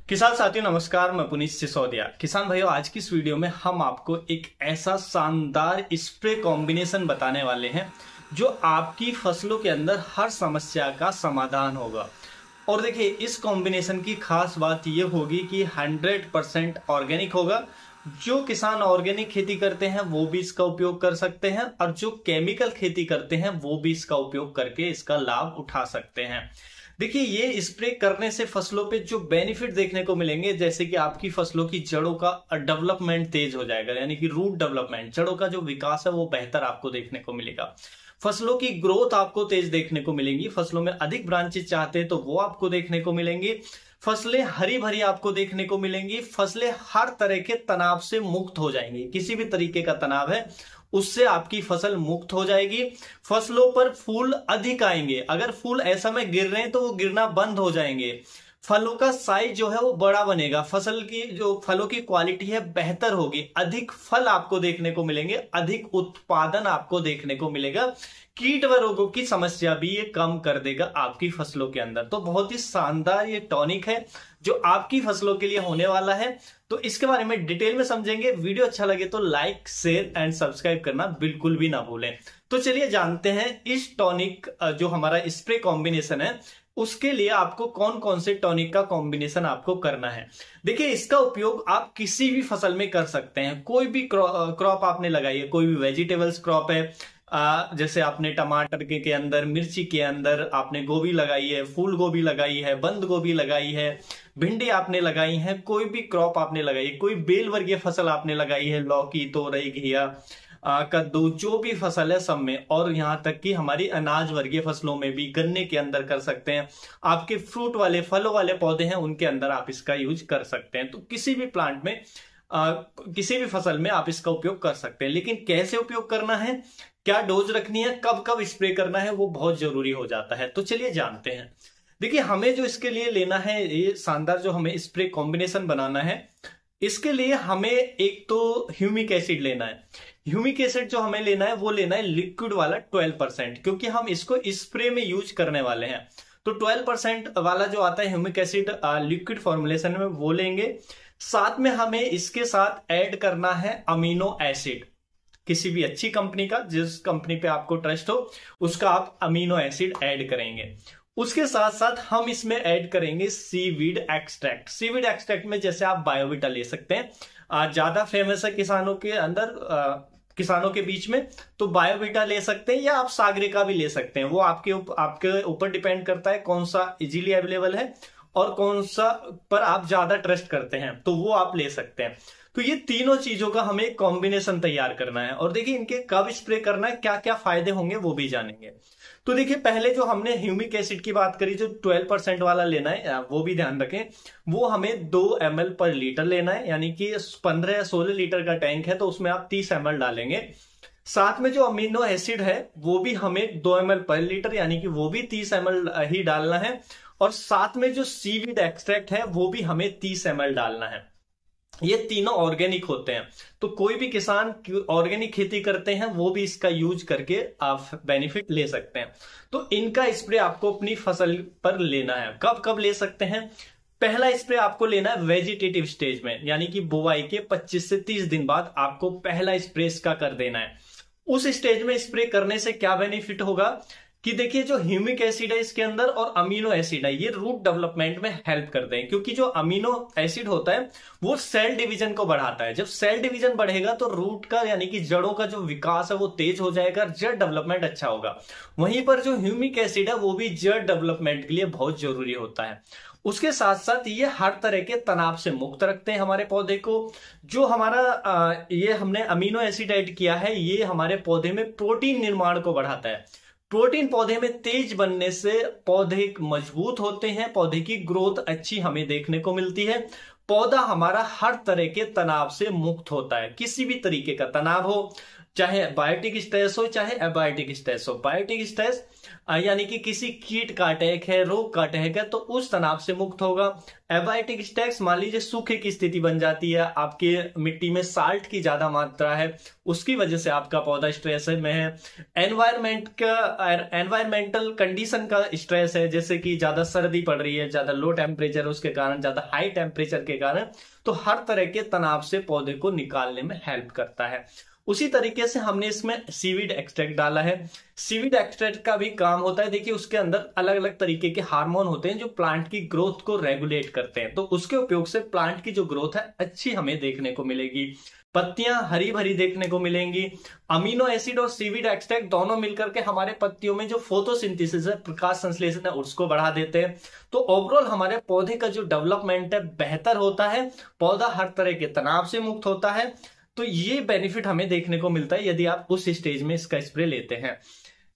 किसान साथियों नमस्कार, मैं पुनीत सिसोदिया। किसान भाइयों, आज की इस वीडियो में हम आपको एक ऐसा शानदार स्प्रे कॉम्बिनेशन बताने वाले हैं जो आपकी फसलों के अंदर हर समस्या का समाधान होगा। और देखिए, इस कॉम्बिनेशन की खास बात यह होगी कि 100% ऑर्गेनिक होगा। जो किसान ऑर्गेनिक खेती करते हैं वो भी इसका उपयोग कर सकते हैं और जो केमिकल खेती करते हैं वो भी इसका उपयोग करके इसका लाभ उठा सकते हैं। देखिए, ये स्प्रे करने से फसलों पे जो बेनिफिट देखने को मिलेंगे, जैसे कि आपकी फसलों की जड़ों का डेवलपमेंट तेज हो जाएगा, यानी कि रूट डेवलपमेंट, जड़ों का जो विकास है वो बेहतर आपको देखने को मिलेगा। फसलों की ग्रोथ आपको तेज देखने को मिलेंगी। फसलों में अधिक ब्रांचेज चाहते हैं तो वो आपको देखने को मिलेंगी। फसलें हरी भरी आपको देखने को मिलेंगी। फसलें हर तरह के तनाव से मुक्त हो जाएंगी। किसी भी तरीके का तनाव है उससे आपकी फसल मुक्त हो जाएगी। फसलों पर फूल अधिक आएंगे। अगर फूल ऐसा में गिर रहे हैं तो वो गिरना बंद हो जाएंगे। फलों का साइज जो है वो बड़ा बनेगा। फसल की जो फलों की क्वालिटी है बेहतर होगी। अधिक फल आपको देखने को मिलेंगे। अधिक उत्पादन आपको देखने को मिलेगा। कीट व रोगों की समस्या भी ये कम कर देगा आपकी फसलों के अंदर। तो बहुत ही शानदार ये टॉनिक है जो आपकी फसलों के लिए होने वाला है। तो इसके बारे में डिटेल में समझेंगे। वीडियो अच्छा लगे तो लाइक, शेयर एंड सब्सक्राइब करना बिल्कुल भी ना भूलें। तो चलिए जानते हैं इस टॉनिक जो हमारा स्प्रे कॉम्बिनेशन है उसके लिए आपको कौन कौन से टॉनिक का कॉम्बिनेशन आपको करना है। देखिए, इसका उपयोग आप किसी भी फसल में कर सकते हैं। कोई भी क्रॉप आपने लगाई है, कोई भी वेजिटेबल्स क्रॉप है, जैसे आपने टमाटर के अंदर, मिर्ची के अंदर आपने गोभी लगाई है, फूल गोभी लगाई है, बंद गोभी लगाई है, भिंडी आपने लगाई है, कोई भी क्रॉप आपने लगाई है, कोई बेल वर्गीय फसल आपने लगाई है, लौकी, तोरई, घिया, कद्दू, जो भी फसल है सब में, और यहां तक कि हमारी अनाज वर्गीय फसलों में भी, गन्ने के अंदर कर सकते हैं। आपके फ्रूट वाले, फलों वाले पौधे हैं उनके अंदर आप इसका यूज कर सकते हैं। तो किसी भी प्लांट में, किसी भी फसल में आप इसका उपयोग कर सकते हैं। लेकिन कैसे उपयोग करना है, क्या डोज रखनी है, कब कब स्प्रे करना है, वो बहुत जरूरी हो जाता है। तो चलिए जानते हैं। देखिए, हमें जो इसके लिए लेना है, ये शानदार जो हमें स्प्रे कॉम्बिनेशन बनाना है, इसके लिए हमें एक तो ह्यूमिक एसिड लेना है। ह्यूमिक एसिड जो हमें लेना है वो लेना है लिक्विड वाला 12%, क्योंकि हम इसको स्प्रे में यूज करने वाले हैं। तो 12% वाला जो आता है ह्यूमिक एसिड लिक्विड फॉर्मुलेशन में, वो लेंगे। साथ में हमें इसके साथ ऐड करना है अमीनो एसिड। किसी भी अच्छी कंपनी का, जिस कंपनी पे आपको ट्रस्ट हो उसका आप अमीनो एसिड ऐड करेंगे। उसके साथ साथ हम इसमें ऐड करेंगे सीवीड एक्सट्रैक्ट। सीवीड एक्सट्रैक्ट में जैसे आप बायोविटा ले सकते हैं, ज्यादा फेमस है किसानों के अंदर, किसानों के बीच में, तो बायोविटा ले सकते हैं, या आप सागरिका भी ले सकते हैं। वो आपके ऊपर डिपेंड करता है कौन सा इजीली अवेलेबल है और कौन सा पर आप ज्यादा ट्रस्ट करते हैं, तो वो आप ले सकते हैं। तो ये तीनों चीजों का हमें कॉम्बिनेशन तैयार करना है। और देखिए, इनके कब स्प्रे करना है, क्या क्या फायदे होंगे वो भी जानेंगे। तो देखिए, पहले जो हमने ह्यूमिक एसिड की बात करी, जो 12% वाला लेना है, वो भी ध्यान रखें। वो हमें 2 ml पर लीटर लेना है, यानी कि 15 या 16 लीटर का टैंक है तो उसमें आप 30 ml डालेंगे। साथ में जो अमीनो एसिड है वो भी हमें 2 ml पर लीटर, यानी कि वो भी 30 ml ही डालना है। और साथ में जो सीवीड एक्सट्रैक्ट है वो भी हमें 30 ml डालना है। ये तीनों ऑर्गेनिक होते हैं। तो कोई भी किसान ऑर्गेनिक खेती करते हैं वो भी इसका यूज करके आप बेनिफिट ले सकते हैं। तो इनका स्प्रे आपको अपनी फसल पर लेना है। कब कब ले सकते हैं? पहला स्प्रे आपको लेना है वेजिटेटिव स्टेज में, यानी कि बुवाई के 25 से 30 दिन बाद आपको पहला स्प्रे इसका कर देना है। उस स्टेज में स्प्रे करने से क्या बेनिफिट होगा कि देखिए, जो ह्यूमिक एसिड है इसके अंदर और अमीनो एसिड है, ये रूट डेवलपमेंट में हेल्प करते हैं। क्योंकि जो अमीनो एसिड होता है वो सेल डिवीजन को बढ़ाता है। जब सेल डिवीजन बढ़ेगा तो रूट का, यानी कि जड़ों का जो विकास है वो तेज हो जाएगा, जड़ डेवलपमेंट अच्छा होगा। वहीं पर जो ह्यूमिक एसिड है वो भी जड़ डेवलपमेंट के लिए बहुत जरूरी होता है। उसके साथ साथ ये हर तरह के तनाव से मुक्त रखते हैं हमारे पौधे को। जो हमारा ये हमने अमीनो एसिड ऐड किया है, ये हमारे पौधे में प्रोटीन निर्माण को बढ़ाता है। प्रोटीन पौधे में तेज बनने से पौधे मजबूत होते हैं, पौधे की ग्रोथ अच्छी हमें देखने को मिलती है। पौधा हमारा हर तरह के तनाव से मुक्त होता है। किसी भी तरीके का तनाव हो, चाहे बायोटिक स्ट्रेस हो चाहे एबायोटिक स्ट्रेस हो। बायोटिक स्ट्रेस यानी कि किसी कीट का अटैक है, रोग का अटैक है, तो उस तनाव से मुक्त होगा। एबायोटिक स्ट्रेस मान लीजिए सूखे की स्थिति बन जाती है, आपके मिट्टी में साल्ट की ज्यादा मात्रा है, उसकी वजह से आपका पौधा स्ट्रेस में है। एनवायरमेंटल कंडीशन का स्ट्रेस है, जैसे कि ज्यादा सर्दी पड़ रही है, ज्यादा लो टेम्परेचर उसके कारण, ज्यादा हाई टेम्परेचर के कारण, तो हर तरह के तनाव से पौधे को निकालने में हेल्प करता है। उसी तरीके से हमने इसमें सीवीड एक्सट्रैक्ट डाला है। सीवीड एक्सट्रैक्ट का भी काम होता है, देखिए उसके अंदर अलग अलग तरीके के हार्मोन होते हैं जो प्लांट की ग्रोथ को रेगुलेट करते हैं, तो उसके उपयोग से प्लांट की जो ग्रोथ है अच्छी हमें देखने को मिलेगी, पत्तियां हरी भरी देखने को मिलेंगी। अमीनो एसिड और सीवीड एक्सट्रैक्ट दोनों मिलकर के हमारे पत्तियों में जो फोटोसिंथेसिस है, प्रकाश संश्लेषण है, उसको बढ़ा देते हैं। तो ओवरऑल हमारे पौधे का जो डेवलपमेंट है बेहतर होता है, पौधा हर तरह के तनाव से मुक्त होता है। तो ये बेनिफिट हमें देखने को मिलता है यदि आप उस स्टेज में इसका स्प्रे लेते हैं।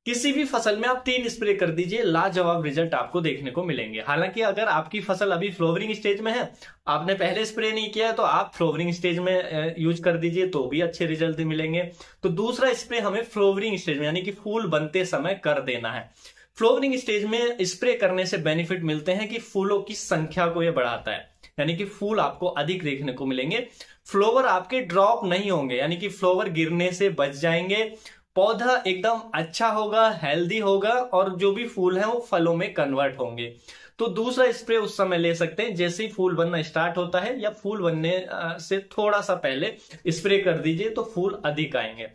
किसी भी फसल में आप 3 स्प्रे कर दीजिए, लाजवाब रिजल्ट आपको देखने को मिलेंगे। हालांकि अगर आपकी फसल अभी फ्लोवरिंग स्टेज में है, आपने पहले स्प्रे नहीं किया है, तो आप फ्लोवरिंग स्टेज में यूज कर दीजिए, तो भी अच्छे रिजल्ट मिलेंगे। तो दूसरा स्प्रे हमें फ्लोवरिंग स्टेज में यानी कि फूल बनते समय कर देना है। फ्लोवरिंग स्टेज में स्प्रे करने से बेनिफिट मिलते हैं कि फूलों की संख्या को यह बढ़ाता है, यानी कि फूल आपको अधिक देखने को मिलेंगे। फ्लावर आपके ड्रॉप नहीं होंगे, यानी कि फ्लावर गिरने से बच जाएंगे। पौधा एकदम अच्छा होगा, हेल्दी होगा, और जो भी फूल है वो फलों में कन्वर्ट होंगे। तो दूसरा स्प्रे उस समय ले सकते हैं जैसे ही फूल बनना स्टार्ट होता है, या फूल बनने से थोड़ा सा पहले स्प्रे कर दीजिए, तो फूल अधिक आएंगे।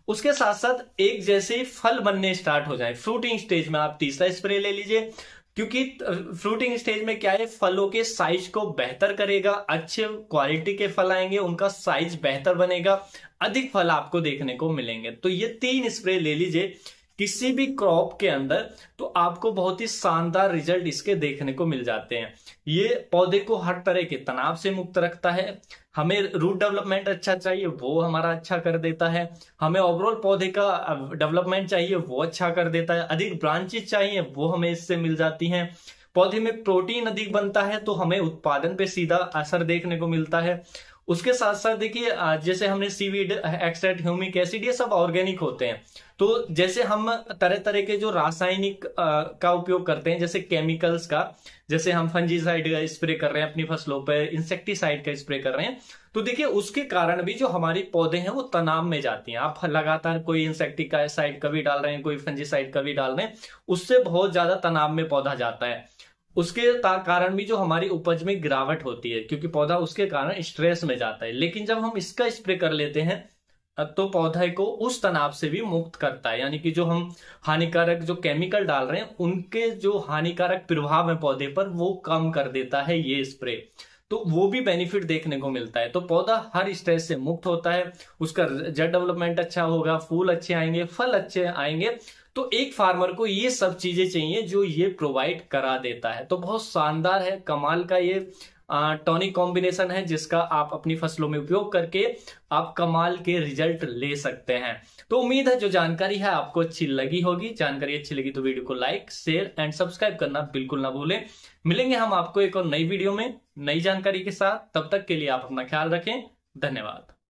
उसके साथ साथ एक जैसे ही फल बनने स्टार्ट हो जाए, फ्रूटिंग स्टेज में आप तीसरा स्प्रे ले लीजिए, क्योंकि फ्रूटिंग स्टेज में क्या है, फलों के साइज को बेहतर करेगा, अच्छे क्वालिटी के फल आएंगे, उनका साइज बेहतर बनेगा, अधिक फल आपको देखने को मिलेंगे। तो ये 3 स्प्रे ले लीजिए किसी भी क्रॉप के अंदर, तो आपको बहुत ही शानदार रिजल्ट इसके देखने को मिल जाते हैं। ये पौधे को हर तरह के तनाव से मुक्त रखता है, हमें रूट डेवलपमेंट अच्छा चाहिए वो हमारा अच्छा कर देता है, हमें ओवरऑल पौधे का डेवलपमेंट चाहिए वो अच्छा कर देता है, अधिक ब्रांचेस चाहिए वो हमें इससे मिल जाती हैं, पौधे में प्रोटीन अधिक बनता है तो हमें उत्पादन पे सीधा असर देखने को मिलता है। उसके साथ साथ देखिए जैसे हमने सीवीड एक्सट्रैक्ट, ह्यूमिक एसिड, ये सब ऑर्गेनिक होते हैं। तो जैसे हम तरह तरह के जो रासायनिक का उपयोग करते हैं, जैसे केमिकल्स का, जैसे हम फंजीसाइड का स्प्रे कर रहे हैं अपनी फसलों पर, इंसेक्टिसाइड का स्प्रे कर रहे हैं, तो देखिए उसके कारण भी जो हमारी पौधे हैं वो तनाव में जाती हैं। आप लगातार कोई इंसेक्टिसाइड कभी डाल रहे हैं, कोई फंजीसाइड कभी डाल रहे हैं, उससे बहुत ज्यादा तनाव में पौधा जाता है। उसके कारण भी जो हमारी उपज में गिरावट होती है, क्योंकि पौधा उसके कारण स्ट्रेस में जाता है। लेकिन जब हम इसका स्प्रे कर लेते हैं तो पौधे को उस तनाव से भी मुक्त करता है, यानी कि जो हम हानिकारक जो केमिकल डाल रहे हैं उनके जो हानिकारक प्रभाव है पौधे पर वो कम कर देता है ये स्प्रे। तो वो भी बेनिफिट देखने को मिलता है। तो पौधा हर स्ट्रेस से मुक्त होता है, उसका जड़ डेवलपमेंट अच्छा होगा, फूल अच्छे आएंगे, फल अच्छे आएंगे। तो एक फार्मर को ये सब चीजें चाहिए जो ये प्रोवाइड करा देता है। तो बहुत शानदार है, कमाल का ये टॉनिक कॉम्बिनेशन है जिसका आप अपनी फसलों में उपयोग करके आप कमाल के रिजल्ट ले सकते हैं। तो उम्मीद है जो जानकारी है आपको अच्छी लगी होगी। जानकारी अच्छी लगी तो वीडियो को लाइक, शेयर एंड सब्सक्राइब करना बिल्कुल ना भूलें। मिलेंगे हम आपको एक और नई वीडियो में नई जानकारी के साथ, तब तक के लिए आप अपना ख्याल रखें। धन्यवाद।